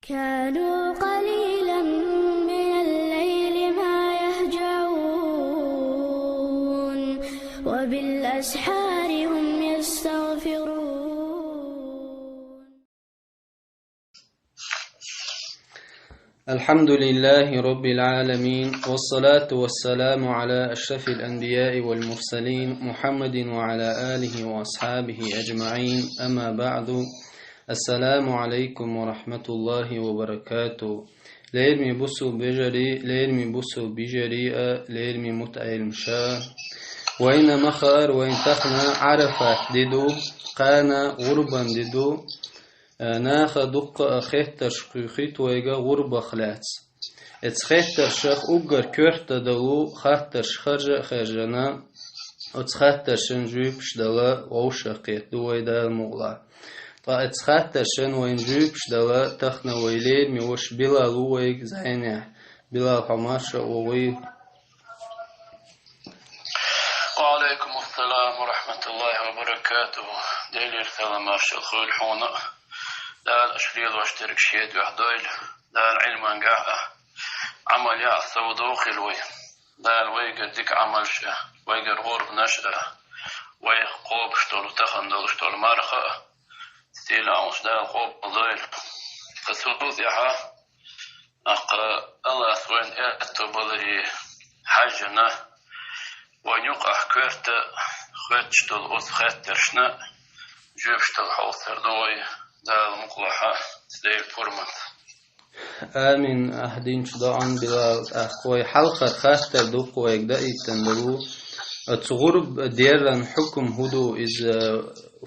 كانوا قليلا من الليل ما يهجعون وبالأسحار هم يستغفرون. الحمد لله رب العالمين، والصلاة والسلام على أشرف الأنبياء والمرسلين محمد وعلى آله وأصحابه أجمعين. أما بعد، السلام عليكم ورحمة الله وبركاته. ليرمي بوسو بجري، ليرمي بوسو بجريئة، ليرمي متعلم شاه وين مخار وين تخنا عرفت ديدو قانا غربا ديدو ناخا دق خيتر شقيقيت ويغا غربة خلاتس اتس خيتر شخ اوغر كورتا دلو خاتر شخرج خرجنا اتس خاتر شن جوبش دلا ووشقيت دويدا المغلا طا اتس خاتر شن وين جوبش دلا تخنا ويلير ميوش بلا لويق زينح بلا حماشا ووي. وعليكم السلام ورحمة الله وبركاته. ديلير سلام ماشي الخول حونا دال أشريل واشترك شيد وحدويل دال علما قاعدة عمل يعصى ودوخل وي دال ويقر ديك عمل شا ويقر غورب نشأة ويقوب شتول تخندل شتول مرخة ستيل عمش دال قوب ضيل فسوط يحا الله سوين اتو بضري حاجنا ونيقع كورت خيتشتل أس خيترشنا جوبشتل حوصر دوي دال مقلحة سديل فورمنت. آمين أهدين شدعان بلا أخوي حلقة خاستر دوقو يقدأ يتندرو تغرب ديران حكم هدو إز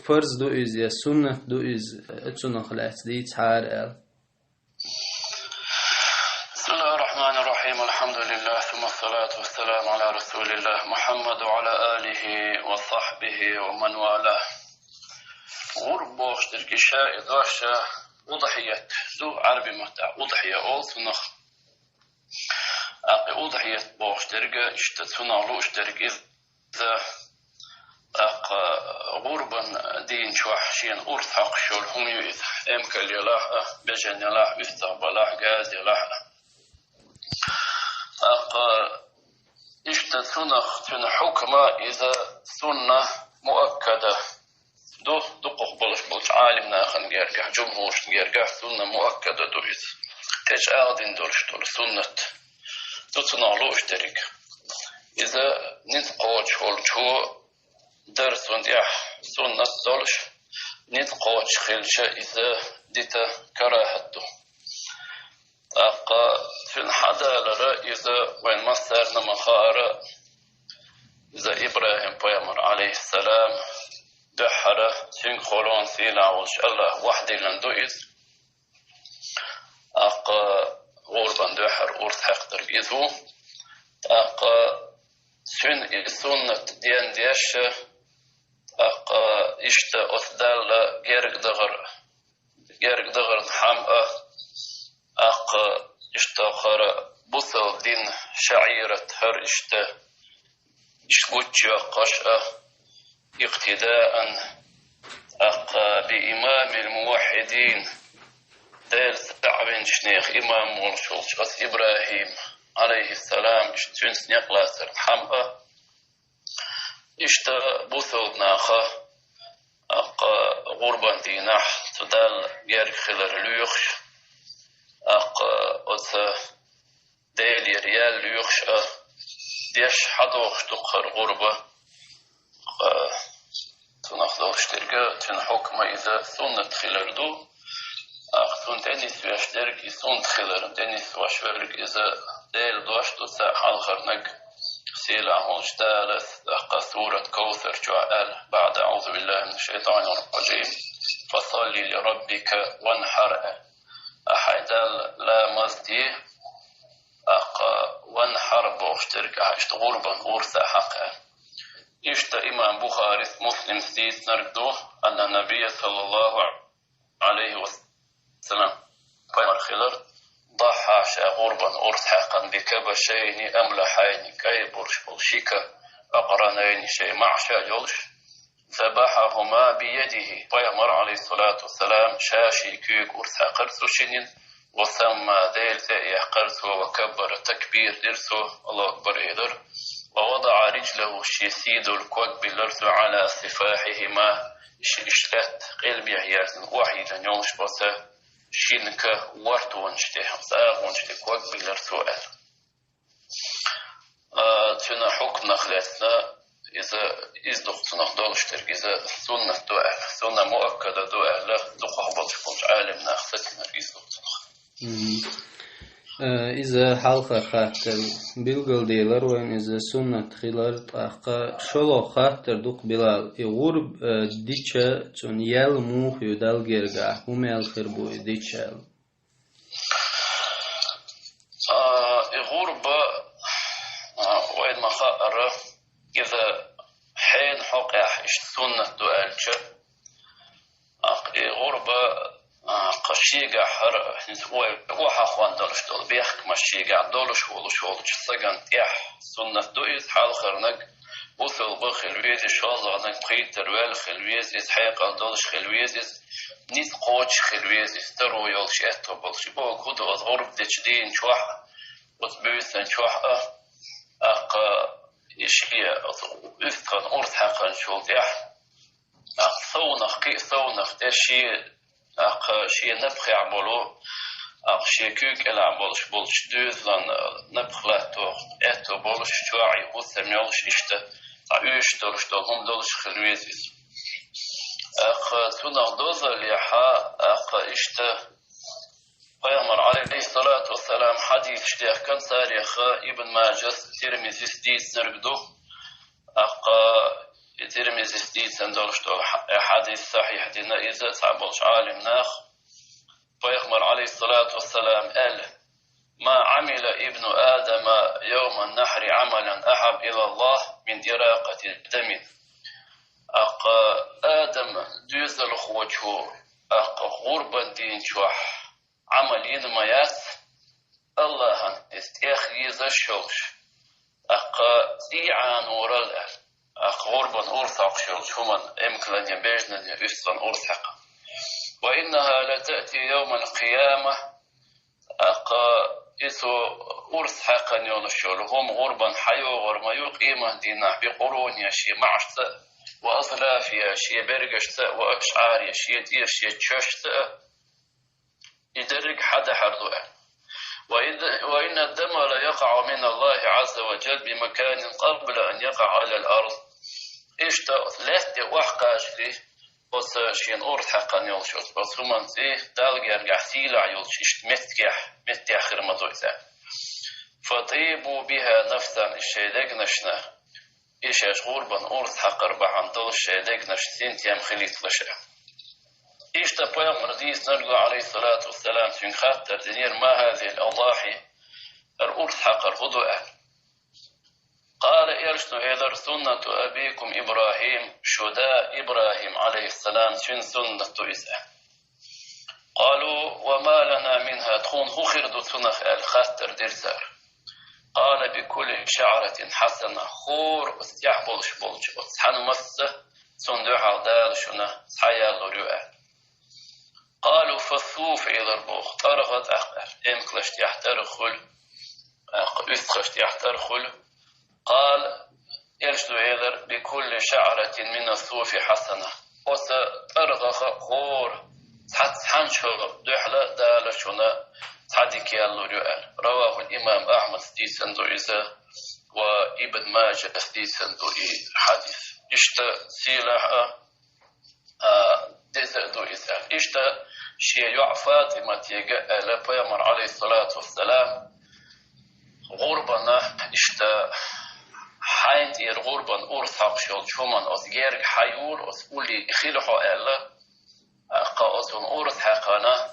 فرز دو إز يا سنة دو إز اتسنة خلاص دي تحار بسم الله الرحمن الرحيم. الحمد لله ثم الصلاة والسلام على رسول الله محمد وعلى آله وصحبه ومن والاه. غرب بوشترك شاء إضاشة وضحية دو عربي متع وضحية أول سنخ أقي وضحية بوشترك اشتتسنا لو اشترك إذا غربا دين شوحشين أرث حق شول هم يؤذ إمكال يلاح بجن يلاح استقبلاح قاز يلاح اشتتسنا تن حكمة إذا سنة مؤكدة دو دقق بلش عالمنا خن جرجع جمهور جرجع سنة مؤكدة دو إذ تجاهدين دولش دول سنة تتصنع لو اشترك إذا نتقوش هول شو درس ونديح سنة دولش نتقوش خلشة إذا ديتا كراهته في الحدالة إذا وين مصرنا مخارة إذا إبراهيم بيامر عليه السلام دحرة سين خلون سيلا وش الله وحدي لندوئز غوربان دحر أورث حقدر إذو سين سنة ديان ديش إشتا أثدال جرق دغر حمأ إشتا خرا بوصل دين شعيرة هر إشتا إشبوتشا قشأ اقتداء بإمام الموحدين دير سعبين شنيخ إمام مرشوش إبراهيم عليه السلام اشتون سنيق لاسر حمأ اشتا بوثود ناخا غربان ديناح تدال جارك خلر ليوخش ديلي ريال ليوخش ديش حدوخش تقهر غربة تنخدوش تلقى تنحكم إذا سنة خلردو أختون تنس ويشترك سنة خلر تنس وشورك إذا ديل دوشتو ساحل خرنق سيلا هوش دالث سورة كوثر جوال بعد أعوذ بالله من الشيطان الرجيم فصلي لربك وانحر أحيدال لا مزدي وانحر بوشترك أحيشت غربا أورثا حقا إشتا إمام بخاري مسلم سيس نردو أن النبي صلى الله عليه وسلم قال خلر ضحى غربا أرث حقا بكبشين أملحين كي برش بلشيكا أقرنين شيء معشا جلش ذبحهما بيده فيمر عليه الصلاة والسلام شاشي كيك أرث حقر سوشين وسمى ذيل يحقرسو وكبر تكبير درسو الله أكبر إيدر ووضع رجله الشيسيد الكوك بالرسو على سفاحهما إشلات قلب يحيارسن وحي جنيوش بسا شينك ورتو ونشتي ساغ ونشتي كوك بالرسو تنا حكم نخلتنا إذا إزدقتنا دولشتر إذا سنة دعاء سنة مؤكدة دعاء لا دقه بطفنش عالم ناختنا إزدقتنا إذا حلقة خاطر بالقلديلر وين إذا سنة خلال طاقة شلو خاطر دق بلال يغرب ديتشا تون يال موخ يدال جرقا هم يالخربو ديتشال يغرب وين ما خاطر إذا حين حقح إش سنة دعالش غربة قشيقة حر وحا خوان دولش دول بيحك مشيقة دولش ولش ولش سجن إح سنة دوئز حال خرنك وصل بخلويز شازغنك بخيتر والخلويز إسحاق دولش خلويز نيت قوش خلويز استرو يولش إتو بلش بو كودو از غرب ديشدين شوح وتبويسن شوح إشياء إفتقن أرث حقا شولت إح ثونخ كي ثونخ تشي شيء نبخ يعملو شيء كوك العملش بولش دوزلان نبخ لاتو اتو بولش شوعي وسميولش إشتا عيشتولش دولهم دولش خلويزيز تونخ دوزل يحا إشتا پیغمبر علیه الصلاة والسلام حديث شتيخ كان تاريخ ابن ماجه ترمذي ستيت نرقدو ترمذي ستيت سندولش حديث صحيح دينا إذا تعبلش عالم ناخ پیغمبر عليه الصلاة والسلام قال ما عمل ابن آدم يوم النحر عملا أحب إلى الله من دراقة الدم آدم دوزل خوجه غربا دين شوح عملين ميات الله استيخ يزشوش إيعان ورال غربا أرثق شوش هما إمكلن يبيجن يفصن أرثق وإنها لتأتي يوم القيامة إسو أرثق يولشول هم غربا حيو غرما يقيمة دينا بقرون يشي معشت وأظلاف يشي برقشت وأشعار يشي ديش يتششت يدرك حدا حردوه وإن الدم لا يقع من الله عز وجل بمكان قبل أن يقع على الأرض إشتا لست وحقاش لي بس شين أرث حقا يلشوز بس همان زيه دالجر قحسيلا يلش إشت متي آخر مدويتا فطيبوا بها نفسا الشيدق نشنا إيش غربا أرث حق أربعا دول الشيدق نش سنتيام خليط لشا إيش تبقى مرديس نرجو عليه الصلاة والسلام في خاطر دنير ما هذه الأضاحي الأرث حق الهدوء قال إرشد إذا سنة أبيكم إبراهيم شداء إبراهيم عليه السلام شن سنة إذا قالوا وما لنا منها تخون خرد سنة الخاطر درسار قال بكل شعرة حسنة خور استيح بولش وتحن مسه صندوق عدال شنا حيال رؤى قالوا فالصوف إلى البوخ طرغت أخبر إمكلشت يحترخل أخبر يحترخل قال يرشد إذر بكل شعرة من الصوف حسنة وسترغخ خور حنشو دحلة دالشنا صديق يالله رواه الإمام أحمد ستيسندو إذا وابن ماجه ستيسندو حديث إشتا سيلح دزدو إذا إشتا شيء فاطمة يجا لبيامر عليه الصلاة والسلام غربنا إشتا حينت غربا أرثق شول شومان أصغر حيول أسولي خلحو ألا قاصون أرثقنا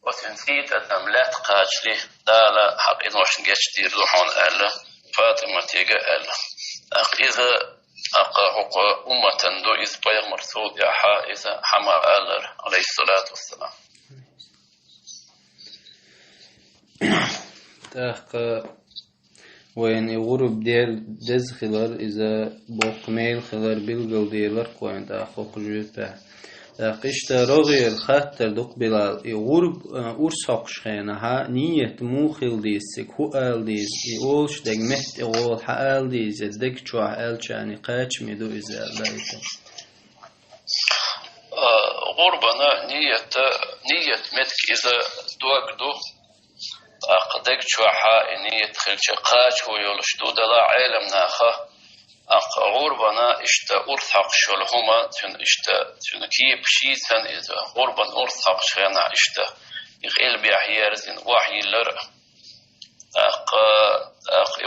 وتنسيت الأملات قاجلي دالا حق إنوش نجتير روحون ألا فاطمة يجا ألا إذا أقاهق أمة دو إذ بيغمر سود يحا إذا حما ألر عليه الصلاة والسلام تحقق وين يغرب ديال دز خلال إذا بوق ميل خلال بالقل ديالر كوين تحقق جوتا قشت رغير خاطر دق بلال يغرب أرسقش خينها نية موخل ديس كوال ديس يقولش دق مهت يقول حال ديس دق شوح ألشاني قاتش مدو إزال بايتا غربنا نية متك إذا دوغدو أقدق شوحا نية خلش قاتش ويولشتو دلا علم ناخا غربنا اشتا أرثق شلهما تن كيب شيثن إذا غربا أرثق شغنا اشتا يغيل بيحيارزن وحي لر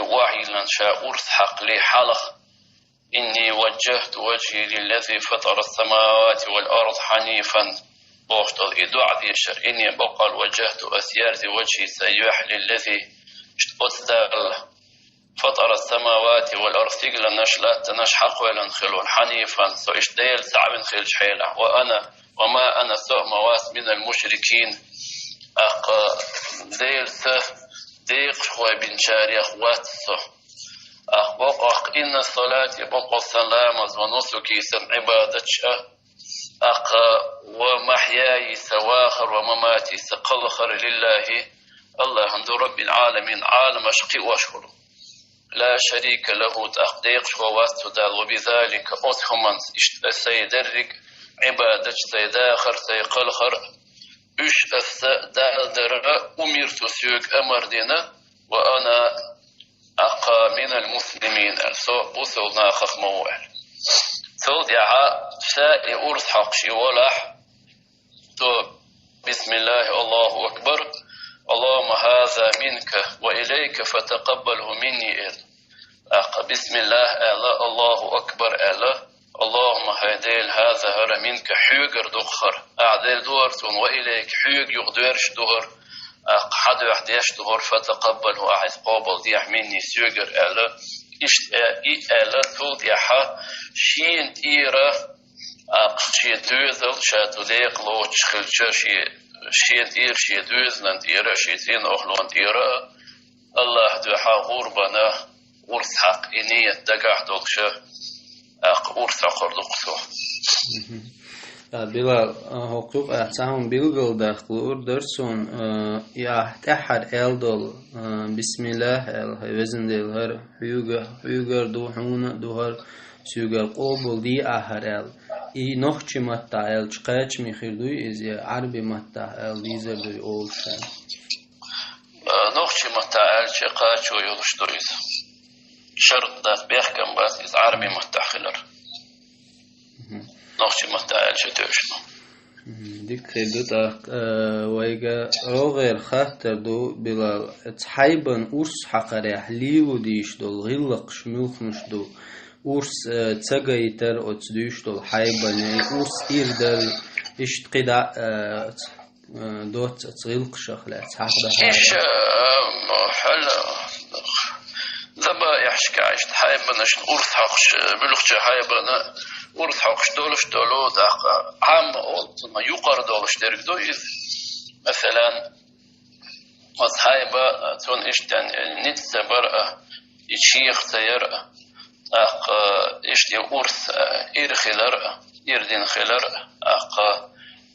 وحي لنشا أرثق لي حلق إني وجهت وجهي للذي فطر السماوات والأرض حنيفا بوشتل إدوع ديشر إني بقال وجهت أثيار وجهي سيوح للذي اشتبستال فطر السماوات والأرض تقل نشلات نشحق ولا نخلون حنيفا سو إشتيل سعب نخل شحيلة وما أنا سوء مواس من المشركين ديل ديق شوي بن شاري أخوات بقى إن الصلاة بقى السلام ونسكي سن عبادتش ومحياي سواخر ومماتي سقلخر لله الله عند رب العالمين عالم أشقي وأشكره لا شريك له تأقديق وواستدال وبذلك أتهمن سيدرق عبادتش سيداخر سيقلخر إش دال درق أمرت سيوك أمر دينا وأنا من المسلمين وصلنا خخ موال تودع سائر أرث حقشي ولح بسم الله الله أكبر اللهم هذا منك وإليك فتقبله مني بسم الله ألا الله أكبر ألا اللهم هديل هذا هر منك حيقر دخر أعدل دورتون وإليك حيق يغدرش دهر حد يحديش دهر فتقبله أعز قابل ديح مني سيقر ألا إشت ألا تود يحا شين إيرا شي دوزل شاتو ديق لوش خلشا شين إير شي دوزلند إيرا شي زين أخلوند إيرا الله دوحا غربنا ورث حق إنية دقاح دولشا ورث عقر دقسو بلا حقوق احسان بلغل داخل أردرسون يحتحر ألدول بسم الله الوزن دل هر حيوغر دوحون دوهر سيوغر قوبل دي أحر أل إي نخش متى أل چقاچ مخيردوي إزي عربي متى أل ديزر دوي أولشان نخش متى أل چقاچ ويولشتويز شرط داف بيحكم بس إز عربي متى خلر نخش متى أل شتوشنو ديك خيدوتا ويغا روغير خاطر دو بلا تحيبن أرس حقريح ليو ديش دول غلق شميلخنش دو أرس تساقايتر أتسدوش دول حيبن أرس إيردر إشت قدا دوت تغلق شخلات حقدا إيش حل ذبا يحشك عشت حيبن إشت أرس حقش بلغش حيبن أرس حقش دولش دولو داق عام ما يقر دولش درك دو إذ مثلا مصحيبة تون إشتن نتسبر يشيخ سير إشتي أرس إرخلر إردين خلر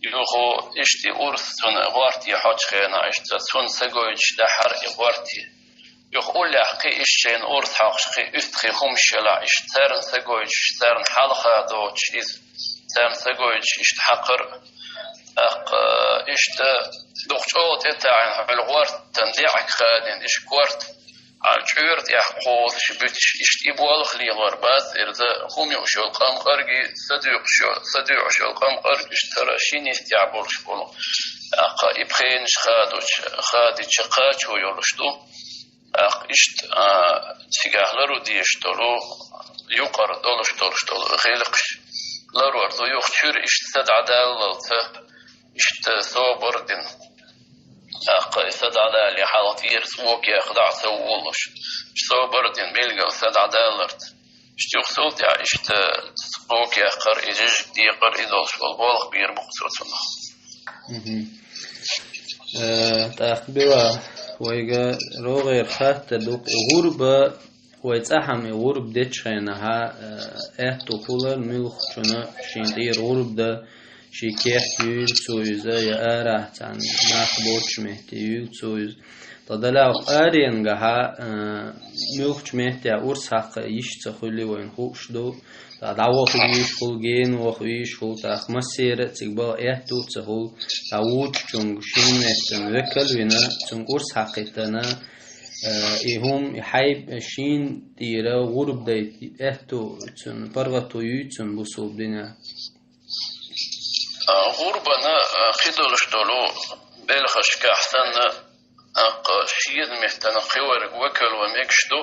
يوخو إشتي أرس تون غارتي حاج خينا إشتا تون سجويش دحر غارتي يقول لحقي إشتين أرس حقشقي أفتخي خمشلا إشتارن سجويش إشتارن حلقة دوتش إز تارن سجويش إشتحقر إشتا دكتور تتاعن الغارت تنديعك خادين إش غارت الجورت يحقوذ شبتش إشتيبوال خليغر بس إرزا هم يوشو القام قرقي صديق شو القام قرقي اشترى شيني استيعبولش بولو إبخينش خادش قاتشو يولشتو إشت سيغاهلرو ديشتولو يقر دولشتولو غيلقش لارو أرضو يوختشور إشت سدعداللت إشت صوبردن سد عدالي حالتير سووك يخدع سوولش صوبردن بيلغا سد عدالرت اشتيوخ سولت يا اشت سووك يخر إجيج ديقر إدولش والبولغ بير بقصوتنا تأخبوا ويغا روغير خاطر دوك غربة ويتأحم غرب ديتشينها احتو كولر ملخ چنا شيندير غرب دا شي كيح يلتويز يا أراه عن ناخبوش مهتي يلتويز تدلع آرين جها ميوخش مهتي أورس حق يشتخلي وين خوش دو دعوة خويش خلجين وخويش خل تاخ مسيرة تقبل إهتو تقول تعود جنگ شين مهتن وكل ونا تنقرس حقتنا إهم يحيب شين تيرا غرب دايت إهتو تن برغتو يتن بصوب دينا غربنا خدولش دولو بلخش كأحسن شيد مهتن خوارق وكل ومكشدو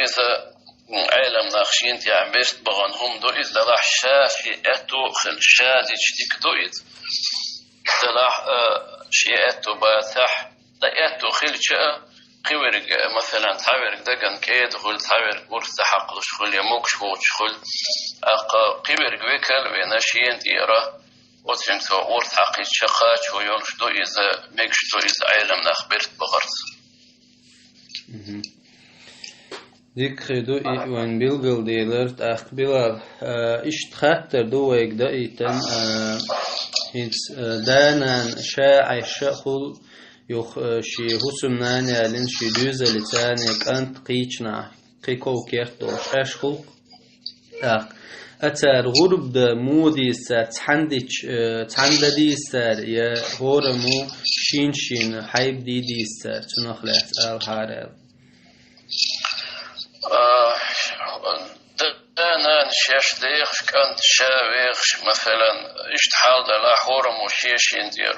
إذا عالم ناخشين تعبست بغنهم دو إذا راح شافي أتو خل شادي شتيك دو إذ راح شي أتو باتح دا أتو خل شا خوارق مثلا تعبرق دقن كيد خل تعبرق ورث حقلش خل يموكش خوش خل خوارق وكل وناشين تيرا وتنسو ورث حقي شقاش ويولش دو إذا مكشدو إذا عالم ناخبرت بغرس ذكر دو وين بيلغل ديلرت أخبلا اشتخاتر دو يقدا إيتن دانا شاعي شخل يخ شي هسمنان يالين شي دوزة لتاني كانت قيچنا قيكو كيختوش أشخل أتار غرب دا مودي سار تحندي سار يا هورمو شين حيب دي سار تنخلات الحارل أنا نشاش ديخش كانت شاويخش مثلا اشتحال دا لا حورم وشيش يندير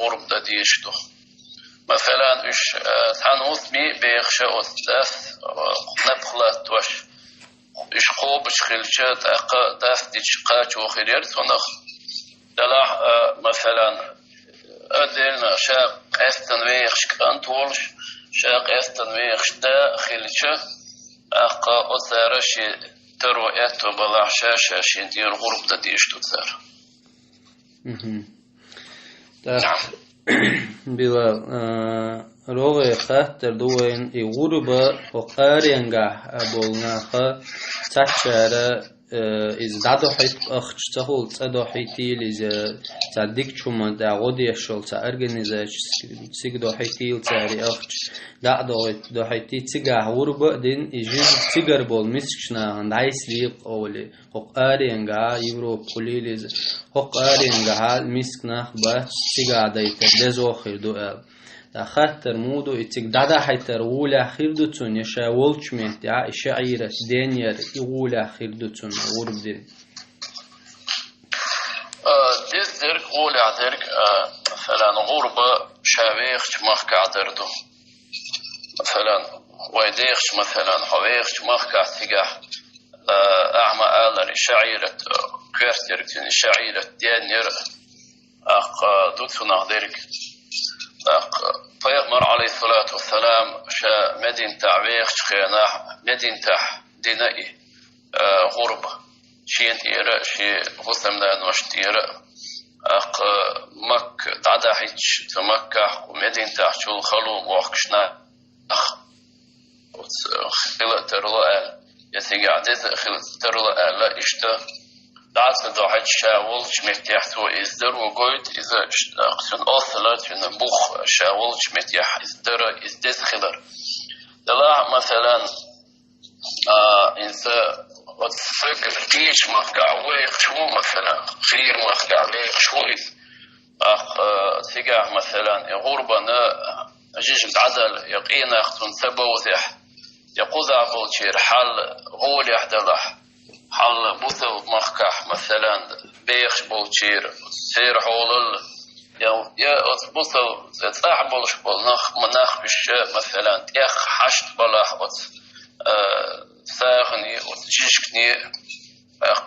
غرب دا ديشتو مثلا اش تانوث بي بيخش أثلاث نبخلات وش اش خوبش خلشات أقا داف ديشقاش وخيرير تنخ دلا مثلا أدلنا شاق استنويخش كانت ولش شاق استنويخش دا خلشة أقا أثارشي ترو أتو بلا شاشة شندير غرب دا ديشتو تسار نعم بلا روغي خاطر دوين اي غربة وقارينغا بولناخا تحشارة إذا دادو حيت أخش تقول تدو حيتيل إذا تعديك شوما دا غودي الشغل تأرجنيزاش تيجدو حيتيل تاري أخش دو حيتي تيجا غربة دين يجيز تيجر بول مسكشنا عند عيس ليق أولي حق آرينغا يورو قليل إذا حق آرينغا مسكنا بس تيجا دايتر دزو خير دو خاطر مودو اتك دادا حيتر ولا خيردتون يشاولش مهتع شعيرة دينير يولا خيردتون غرب دين ديز درك ولا درك مثلا غربة شاويخش مخكع دردو مثلا ويديخش مثلا حويخش مخكع تيجاه أعمى آلر شعيرة كويرتركتين شعيرة دينير دوتنا درك فيغمر عليه الصلاة والسلام شا مدين تعويخ شخيناح مدين تح دينائي غربة شين تيرا شي غسمنا نوشتيرا مك دعدا حيتش تمكة ومدين تح شو الخلو وحكشنا خلق ترلا يتيجع ديت خلق ترلا لا إشتا دعت دعت شاول شمتيح تو إزدر وقلت إذا أقسم أصلت من بوخ شاول شمتيح إزدر إزدز خلر دلا مثلا إنسا وتفكر كيش مفقع ويخ شو مثلا خير مفقع ويخ شو تيجع مثلا غربنا جيش عدل يقينا أختن سبوزح يقوز عبول شير حال غول يحدلح حال بوثل مخكح مثلا بيخش بولشير سير حول يا بوثل تاع بولش بول مناخ بش مثلا تيخ حشت بلاح ساغني وتشيشكني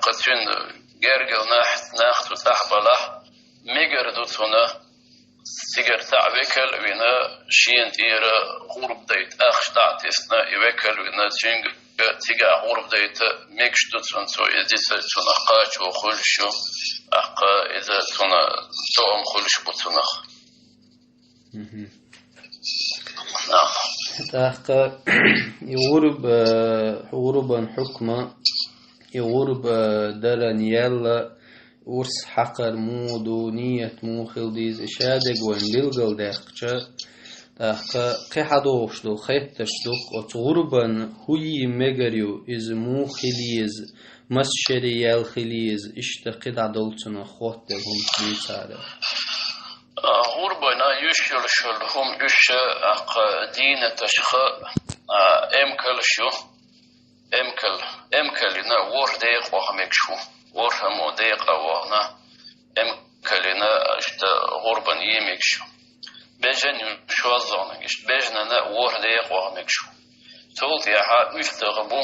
قتين جرجل ناخ تاع بلاح ميجر دوتنا سيجر تاع وكل وينا شين تير غرب ديت اخش تاع تسنا يوكل وينا تشينج تيجا غرب ديت ميكش دوتون سو إذا تونا قاش وخلشو إذا تونا توم خلش بتونخ نعم تحقق يغربا حكمة يغرب دلن يلا ورس حقر مو دونية مو خلديز إشادق وين بلغل داخل قي حدوش دو خيتش دو غربا هوي مغريو إز مو خليز مسشري الخليز اشتقد عدلتنا خوات هم خليسارة غربنا يشل شل هم يش دين تشخ امكل شو امكلنا ور ديق وهمك شو ور هم ديق وانا امكلنا اشت غربا يمك شو بجن شو زانش بجننا ور ديق وهمك شو تولت يا ها يفتغبو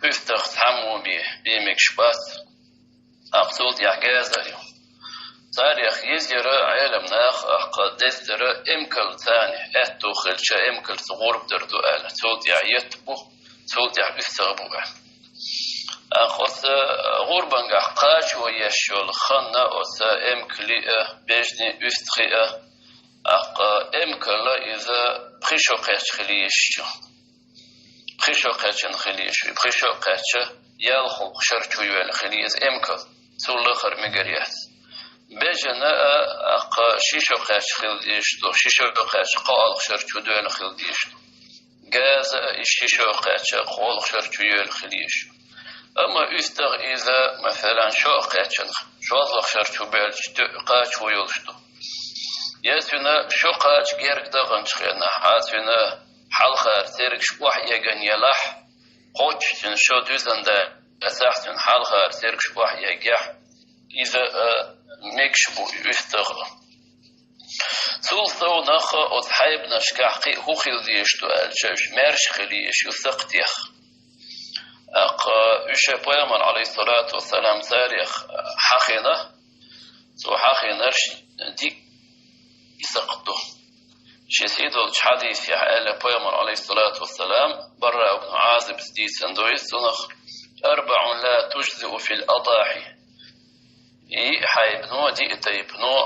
يفتغ تحمو بيمك شباس اقتولت يا جازريو تاريخ يزير علم ناخ دستر امكل ثاني اتو خلشة امكل تغرب دردو آل تولت يا يتبو تولت يا يفتغبو أخذ غربا قاش ويشول خنا أس امكلي بجني يفتخي امكل إذا بخشو قاش خليش بخشو قاش خليش بخشو قاش يالخو شرچو يال خليز امكل تول خر مغريات بجنا شيشو قاش خليش دو شيشو قاش قال شرچو دول خليش غاز شيشو قاش قال شرچو يال خليش أما يستغ إذا مثلا شو قاتشن شو أطلق شرطو بالش قاتش ويلشتو يسونا شو قاتش جيرك دغن شخينا حاسونا حلقة سيرك شبوح يجن يلاح قوتشتن شو دوزن دا أساحسن حلقة سيرك شبوح يجح إذا ميكشبو يستغ سلطو نخ أصحاب نشكحقي هو خلديشتو الجوش مارش خليش يثقتيخ يشا بيامر عليه الصلاة والسلام تاريخ حقنا سو حقنا دي يسقطه شي سيدو الحديث يا بيامر عليه الصلاة والسلام برا ابن عازب سدي سندويس سنخ 4 لا تجزئ في الأضاحي حيبنو دي اتيبنو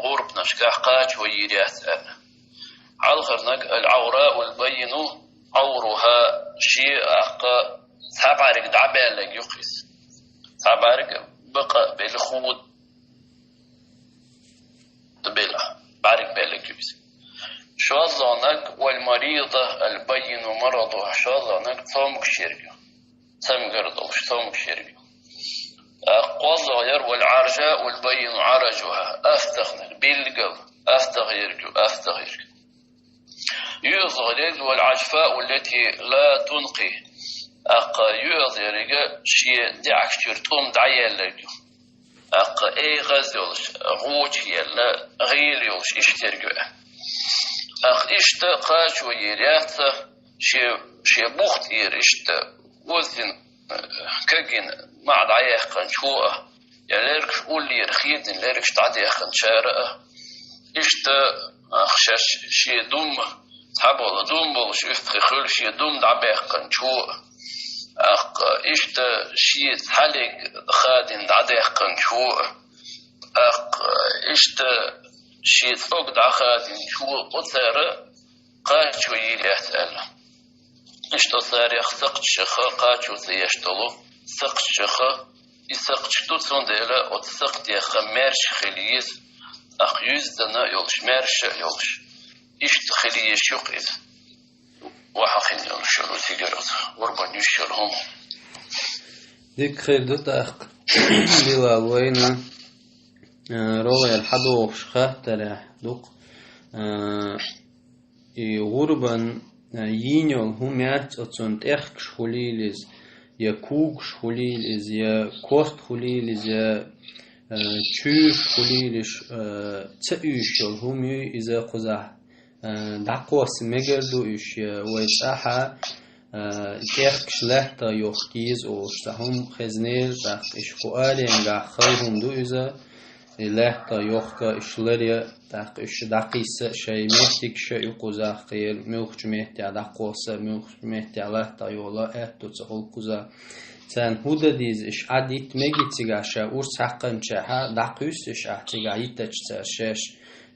غرب نشكاح قاج ويرياس على غرنك العوراء والبين عورها شيء سابارك دعبالك يقيس سابارك بقى بالخود بلا بارك بالك يقيس شو ظنك والمريضة البين مرضها شو ظنك صومك شرقه سمقردوش صومك شرقه قوضغير والعرجاء والبين عرجها أفتغنر بالقل أفتغيرك يظهر والعجفاء التي لا تنقي يظهر شيء دعك شرطوم دعيالك أي غزولش غوش يلا غير يولش اشترقوا اشتقاش ويريات شي بوخت يرشت وزن كجن مع دعيه قنشوه يلركش قول لي رخيد لركش تعديه قنشارة خشاش شي دوم تحبول دوم بولش يفتخل شي دوم دعبيه قنشوه شي حالك خادن دعديه قنشوه شي ثوق دعخادن شو قصير قاچو يليحتال صار يخسق شخ قاچو سيشتلو سق شخ يسق شتو سندلا وتسق يخ مرش خليس يزدنا يولش مرش يولش خليش يقيد وحقين يولشلو تيجرت وربان يشلهم ديك خير دوتا بلا وين روي الحدوش خاتره دوق غربا ينيول هميات أتصنت إخك شخوليلز يا كوك شخوليلز يا كوست خوليلز يا تشوش خوليلش تأيشول همي إذا قزح دعقوس مجردو إيش ويساحة إخك شلحتا يوخكيز وشتهم خزنيل دق إش قوالين دع خيهم دو إذا لحتا يوخكا إشلريا دق إش دقيس شيء مهتك شيء قزح قيل ميوخش مهتع دقوس ميوخش مهتع لحتا يولا أهتو تقول قزح سان هودا ديز إش عديت مجيتيغا شا ورس حقن شاها دقيس إش أحتيغا يتج تشاش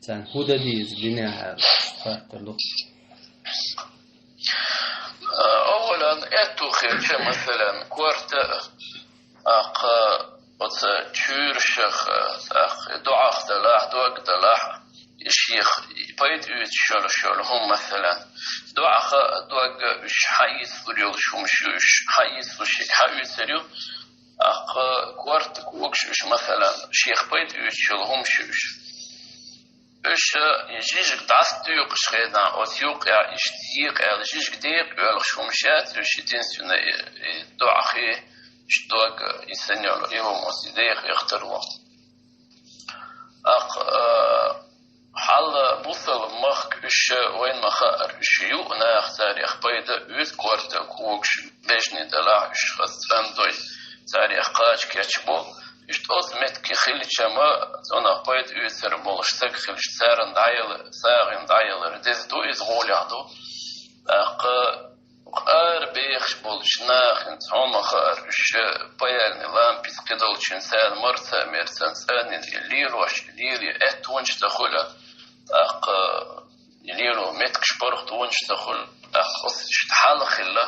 سان هودا ديز بناها فاتلو أولا أتو خير مثلا كورتا تشورشخ دعاء دلاح دوق دلاح الشيخ بيت يتشال شال هم مثلا دعاء دوق مش حيث بريول شو مش حيث وش حيث بريول كوارت كوكش مثلا شيخ بيت يتشال هم شوش إيش يجيك دعست يقش خينا أو تيوق يا إشتيق يا يجيك ديق يلا شو مشات وش تنسون دعاء خي شتوق يسنيول يوم وسيديق يختاروا حال بوصل مخ إيش وين مخار إيش يوقنا تاريخ بيدا يد كوارت كوكش بيجني دلع إيش خصان دوي تاريخ قاش كاتشبو إيش أزمت كخيل شما زنا بيد يسر بولشتك خيل سارن دايل رديز دو إزغول عدو بيخش بولشناخ إنسان مخار إيش بيالني لام بيسقدل شنسان مرسا ميرسان سان ليروش ليري أتونش تخولا ليرو متكش برخ تونش تخول حال خلا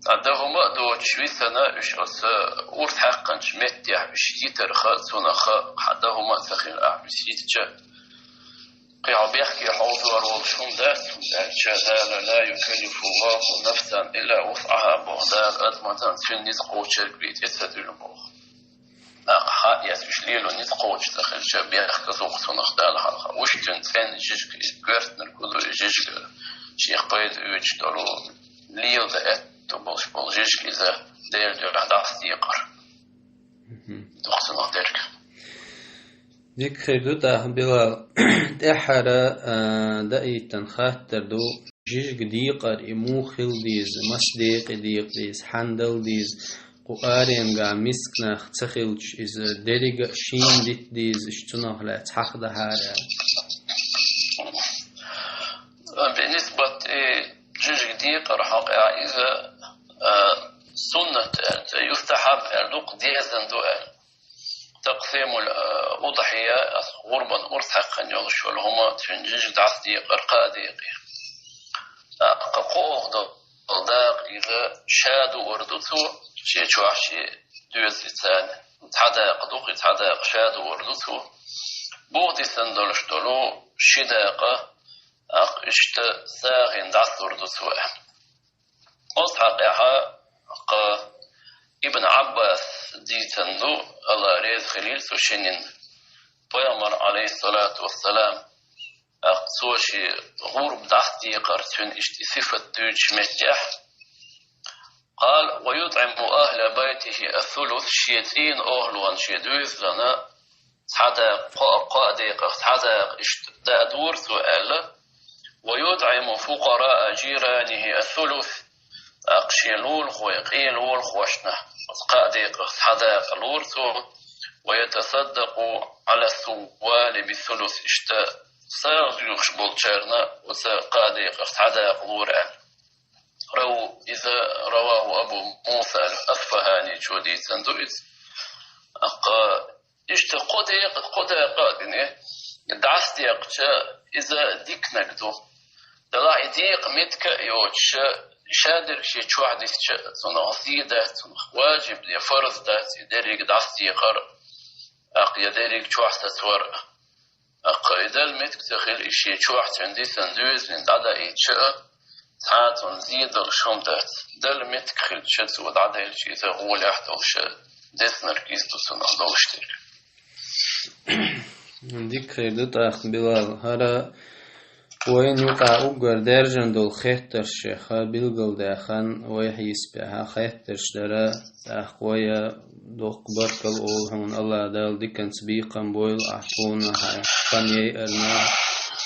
عندهما دو شوي سنة إيش أس أورث حقا شمت يح بشيتر خالصونا عندهما سخين بشيتجا قيع بيحكي حوضر والشون داس ودال لا يكلف الله نفسا إلا وسعها بغداد أدمتان سن نزقو شركبيت يتسدل بوخ يسبش ليلو نزقو تدخل بيحكي زوق نخدال حلقة وش تنسان جيجك قرتنا الكلو جيجك شيخ بيد ويج دولو ليل ده تبولش بولجيجك إذا دير دور عداس يقر دخسنا ديرك ديك خيدو تاه بلا تحرى دايتن خاطر دو جيج ديقر إمو خل ديز مصديق ديز حندل ديز قارين غا مسكنا تخيلش إذا ديريغ شين ديز اشتناغ لا تحق ده هارا بالنسبة جيج ديقر حقا إذا سنة يستحب لوق ديزن دوال تقسيم الأضحية غربا أرث حقا يغشو لهما تنجيج دعستي قرقاء ديقي قوق داق إذا شادو أردتو شي جوحشي دوز إتان تحداق دوقي تحداق شادو أردتو بوغدي سندلش دولو شداقة إشت ساغين دعست أردتو أصحقها ابن عباس دي تندو الله ريز خليل سوشينين بيامر عليه الصلاة والسلام أقصوشي غورب دعستي قرتون اشتي صفة دوج متيح قال ويطعم أهل بيته الثلث شيتين أهلوان شيدوز لنا تحداق قاديق تحداق دادور سؤال ويطعم فقراء جيرانه الثلث أقشيلول خويقيلول خوشنا قاديق حداق لورتو ويتصدق على الثوال بالثلث اشتا ساغ يخشبول جارنا وقاديق حداق لوران رو إذا رواه أبو موسى الأصفهاني جودي سندويز اشتا قاديق دعستيق إذا ديك نقدو دلا ديق متك يوتش شادر شيء شو عديس صنع عصيدة صنع واجب دي فرض ده يدريك دعستي قر يدريك شو عستسور إذا المتك تخيل شيء شو عندي سندوز من عدا إيشاء ساعات نزيد الشوم ده المتك خيل شت ودعدا الشيء إذا هو اللي يحتوي شيء دسنر كيستو صنع دولشتير ديك خيدت أخ بلال هرا وين يقع أقر درجن دول خيتر شيخا بلغل داخن ويحيس بها خيتر شدرا أخويا دوق بركل أولهم الله دال ديكن سبيقا بويل أحقونا قنية أرنا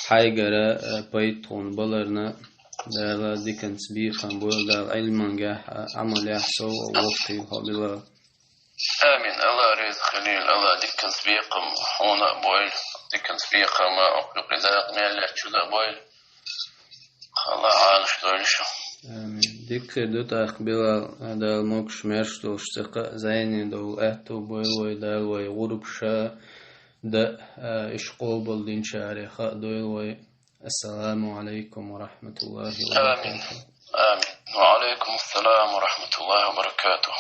حيقرا بيتون بلرنا دال ديكن سبيقا بويل دال علما جاح عمل يحسو ووقتي بلا آمين الله ريز خليل الله ديكن سبيقا هنا بويل ديكن سبيقا ما أقلق ذاق ميلا جدا بويل الله عالش دولشو آمين ديك دوت أخبيلا دال موكش مرشتو اشتقاء زيني دول أهتو بويل ويدال ويغرب شا دا إشقو بالدين شارخة دويل وي السلام عليكم ورحمة الله وبركاته آمين آمين وعليكم السلام ورحمة الله وبركاته